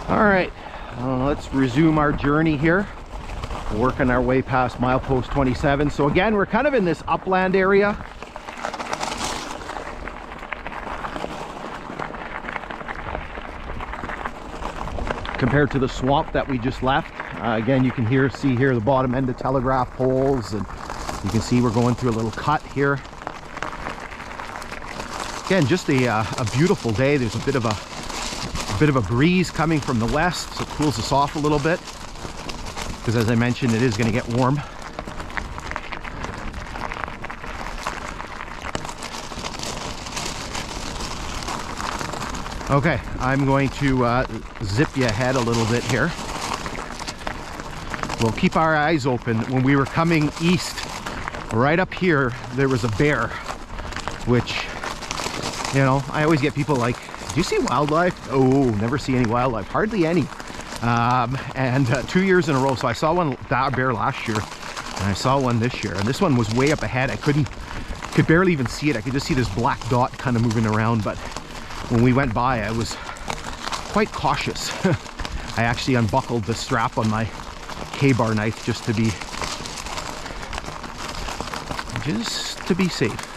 All right, let's resume our journey here. Working our way past milepost 27. So again, we're kind of in this upland area. Compared to the swamp that we just left. Again, you can see here the bottom end of telegraph poles, and you can see we're going through a little cut here. Again, just a beautiful day. There's a bit of a breeze coming from the west, so it cools us off a little bit. Because as I mentioned, it is going to get warm. Okay, I'm going to zip you ahead a little bit here. We'll keep our eyes open. When we were coming east, right up here, there was a bear, which, you know, I always get people like, do you see wildlife? Oh, never see any wildlife, hardly any. And 2 years in a row. So I saw one bear last year, and I saw one this year, and this one was way up ahead. I could barely even see it. I could just see this black dot kind of moving around, but when we went by, I was quite cautious. I actually unbuckled the strap on my K-bar knife just to be safe.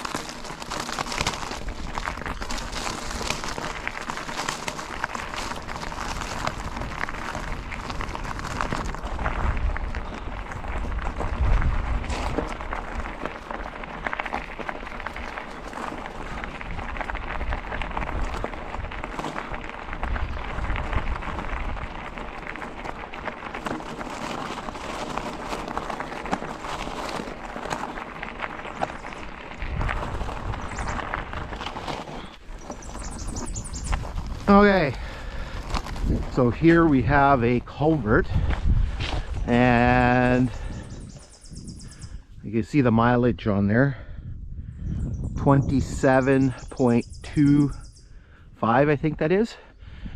Okay, so here we have a culvert, and you can see the mileage on there, 27.25, I think that is.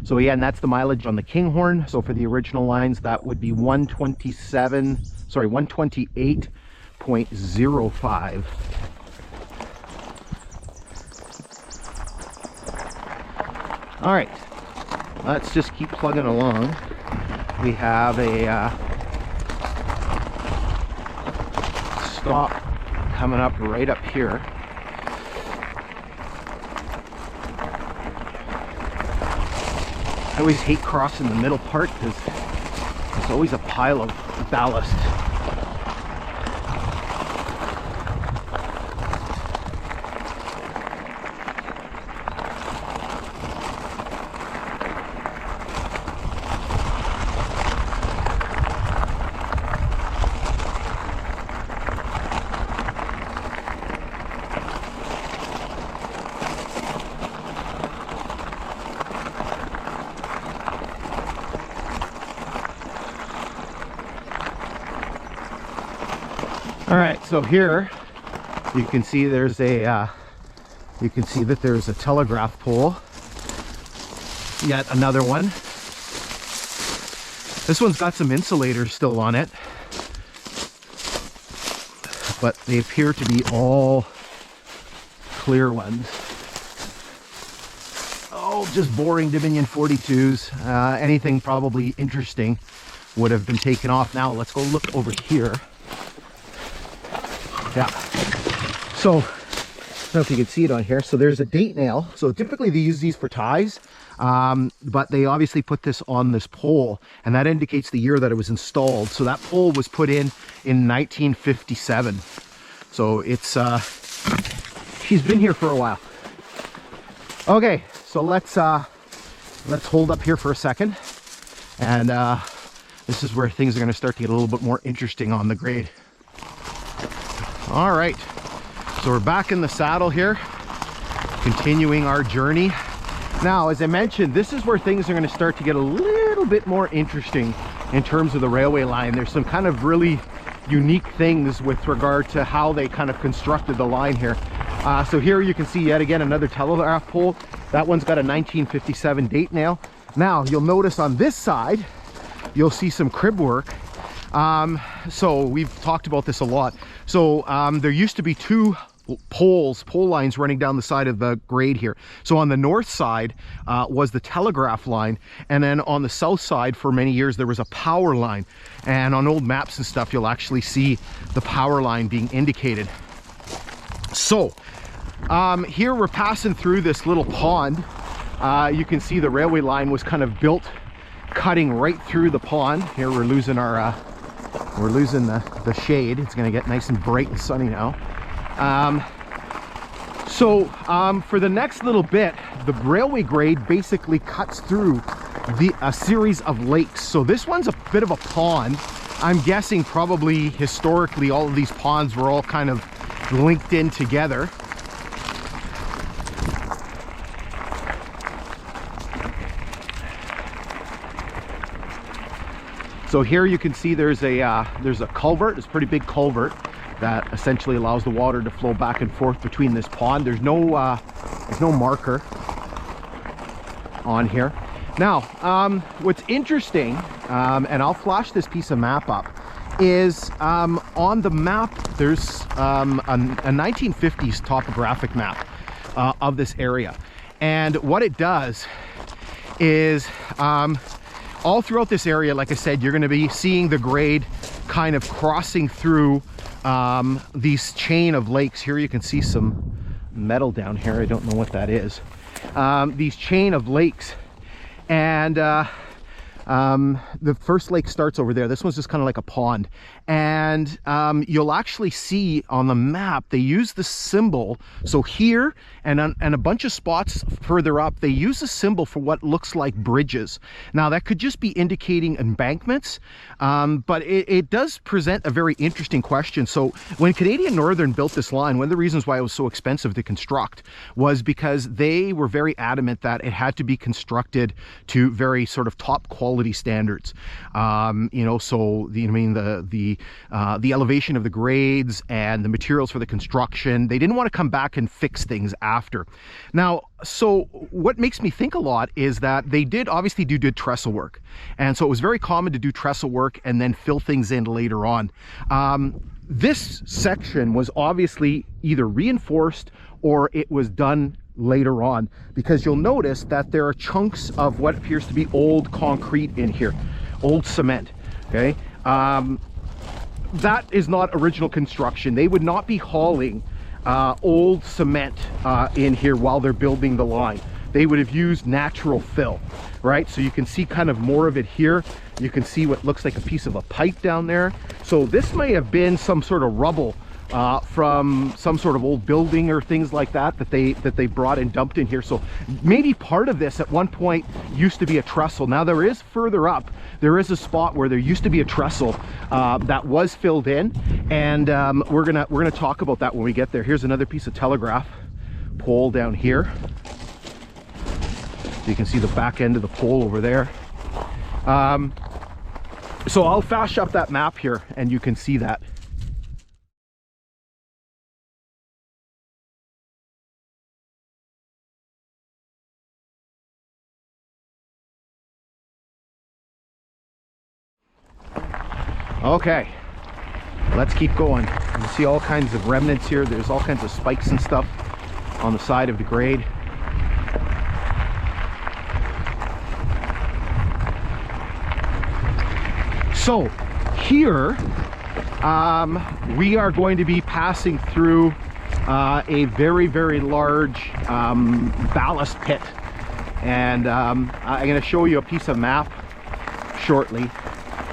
So yeah, and that's the mileage on the Kinghorn. So for the original lines, that would be 128.05. All right, let's just keep plugging along. We have a stop coming up right up here. I always hate crossing the middle part because there's always a pile of ballast. All right, so here you can see there's a telegraph pole. Yet another one. This one's got some insulators still on it, but they appear to be all clear ones. Oh, just boring Dominion 42s. Anything probably interesting would have been taken off. Now let's go look over here. Yeah, so I don't know if you can see it on here. So there's a date nail. So typically they use these for ties, but they obviously put this on this pole, and that indicates the year that it was installed. So that pole was put in 1957. So it's she's been here for a while. Okay, so let's hold up here for a second, and this is where things are going to start to get a little bit more interesting on the grade. All right, so we're back in the saddle here, continuing our journey. Now, as I mentioned, this is where things are going to start to get a little bit more interesting in terms of the railway line. There's some kind of really unique things with regard to how they kind of constructed the line here. So here you can see yet again another telegraph pole. That one's got a 1957 date nail. Now, you'll notice on this side, you'll see some crib work. So we've talked about this a lot. So there used to be two pole lines running down the side of the grade here. So on the north side was the telegraph line, and then on the south side for many years there was a power line. And on old maps and stuff you'll actually see the power line being indicated. So here we're passing through this little pond. You can see the railway line was kind of built cutting right through the pond. Here we're losing our the shade. It's going to get nice and bright and sunny now. For the next little bit, the railway grade basically cuts through a series of lakes. So this one's a bit of a pond. I'm guessing probably historically all of these ponds were all kind of linked in together. So here you can see there's a culvert. It's a pretty big culvert that essentially allows the water to flow back and forth between this pond. There's no marker on here. Now, what's interesting, and I'll flash this piece of map up, is on the map there's a 1950s topographic map of this area, and what it does is all throughout this area, like I said, you're going to be seeing the grade kind of crossing through these chain of lakes. Here you can see some metal down here. I don't know what that is. These chain of lakes, and the first lake starts over there. This one's just kind of like a pond, and you'll actually see on the map they use the symbol. So here and a bunch of spots further up, they use a symbol for what looks like bridges. Now that could just be indicating embankments, but it does present a very interesting question. So when Canadian Northern built this line, one of the reasons why it was so expensive to construct was because they were very adamant that it had to be constructed to very sort of top quality standards. You know, so the elevation of the grades and the materials for the construction, they didn't want to come back and fix things after. Now, so what makes me think a lot is that they did obviously do trestle work, and so it was very common to do trestle work and then fill things in later on. This section was obviously either reinforced or it was done later on, because you'll notice that there are chunks of what appears to be old concrete in here, old cement. Okay, that is not original construction. They would not be hauling old cement in here while they're building the line. They would have used natural fill, right? So you can see kind of more of it here. You can see what looks like a piece of a pipe down there. So this may have been some sort of rubble from some sort of old building or things like that that they brought and dumped in here. So maybe part of this at one point used to be a trestle. Now there is further up, there is a spot where there used to be a trestle that was filled in, and we're gonna talk about that when we get there. Here's another piece of telegraph pole down here. You can see the back end of the pole over there. So I'll flash up that map here and you can see that. Okay, let's keep going. You see all kinds of remnants here. There's all kinds of spikes and stuff on the side of the grade. So here we are going to be passing through a very, very large ballast pit, and I'm going to show you a piece of map shortly,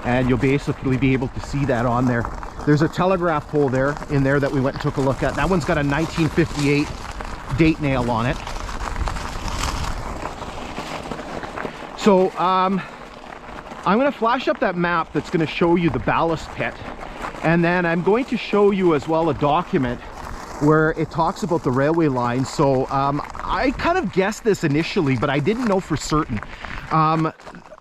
and you'll basically be able to see that on there. There's a telegraph pole there in there that we went and took a look at. That one's got a 1958 date nail on it. So I'm going to flash up that map that's going to show you the ballast pit, and then I'm going to show you as well a document where it talks about the railway line. So I kind of guessed this initially, but I didn't know for certain.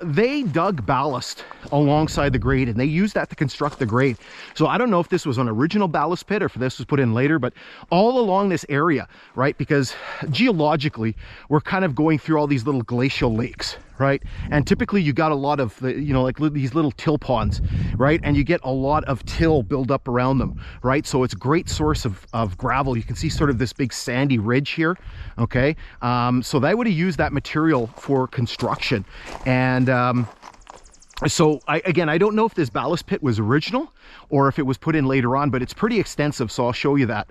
they dug ballast alongside the grade, and they used that to construct the grade. So I don't know if this was an original ballast pit or if this was put in later, but all along this area, right? Because geologically, we're kind of going through all these little glacial lakes, right? And typically you got a lot of, you know, like these little till ponds, right? And you get a lot of till build up around them, right? So it's a great source of gravel. You can see sort of this big sandy ridge here, okay? So they would have used that material for construction. And so again, I don't know if this ballast pit was original or if it was put in later on, but it's pretty extensive, so I'll show you that.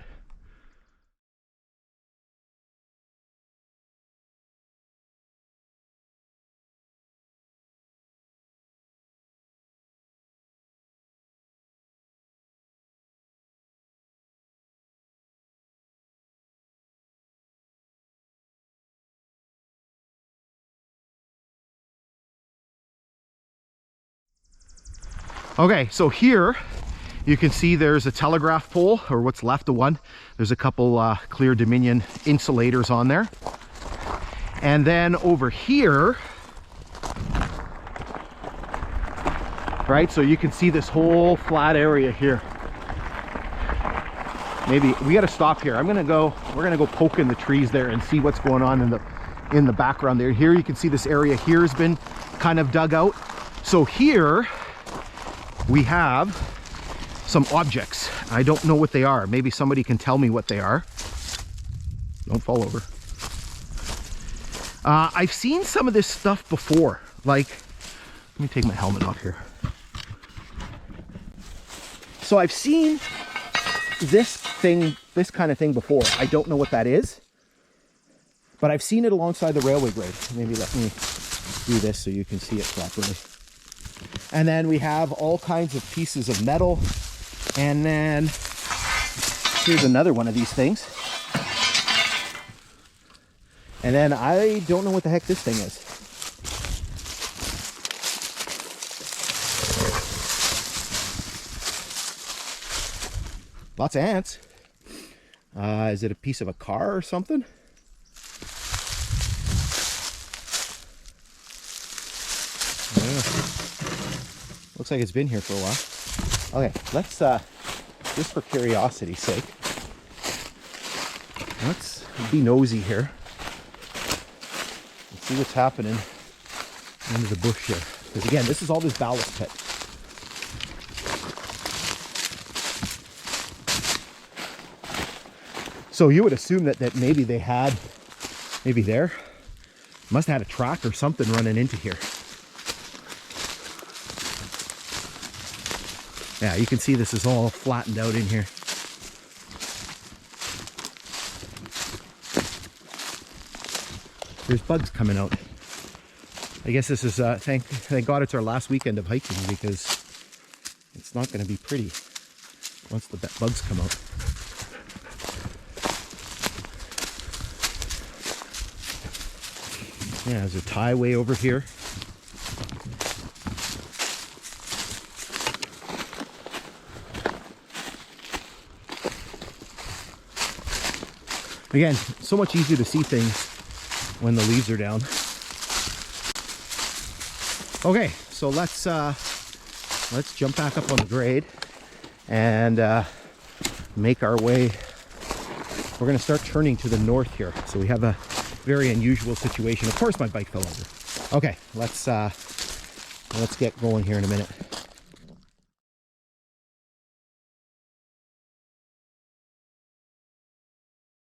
Okay, so here you can see there's a telegraph pole, or what's left of one. There's a couple Clear Dominion insulators on there. And then over here, right, so you can see this whole flat area here. Maybe we got to stop here. we're gonna go poke in the trees there and see what's going on in the background there. Here you can see this area here has been kind of dug out. So here we have some objects. I don't know what they are. Maybe somebody can tell me what they are. Don't fall over. I've seen some of this stuff before. Like, let me take my helmet off here. So I've seen this kind of thing before. I don't know what that is, but I've seen it alongside the railway grade. Maybe let me do this so you can see it properly. And then we have all kinds of pieces of metal. And then here's another one of these things. And then I don't know what the heck this thing is. Lots of ants. Is it a piece of a car or something? Looks like it's been here for a while. Okay, let's, just for curiosity's sake, let's be nosy here. Let's see what's happening under the bush here. Because again, this is all this ballast pit. So you would assume that maybe they had, maybe there, must have had a track or something running into here. Yeah, you can see this is all flattened out in here. There's bugs coming out. I guess this is, thank God it's our last weekend of hiking, because it's not going to be pretty once the bugs come out. Yeah, there's a tie way over here. Again, so much easier to see things when the leaves are down. Okay, so let's jump back up on the grade and make our way. We're going to start turning to the north here. So we have a very unusual situation. Of course, my bike fell over. Okay, let's get going here in a minute.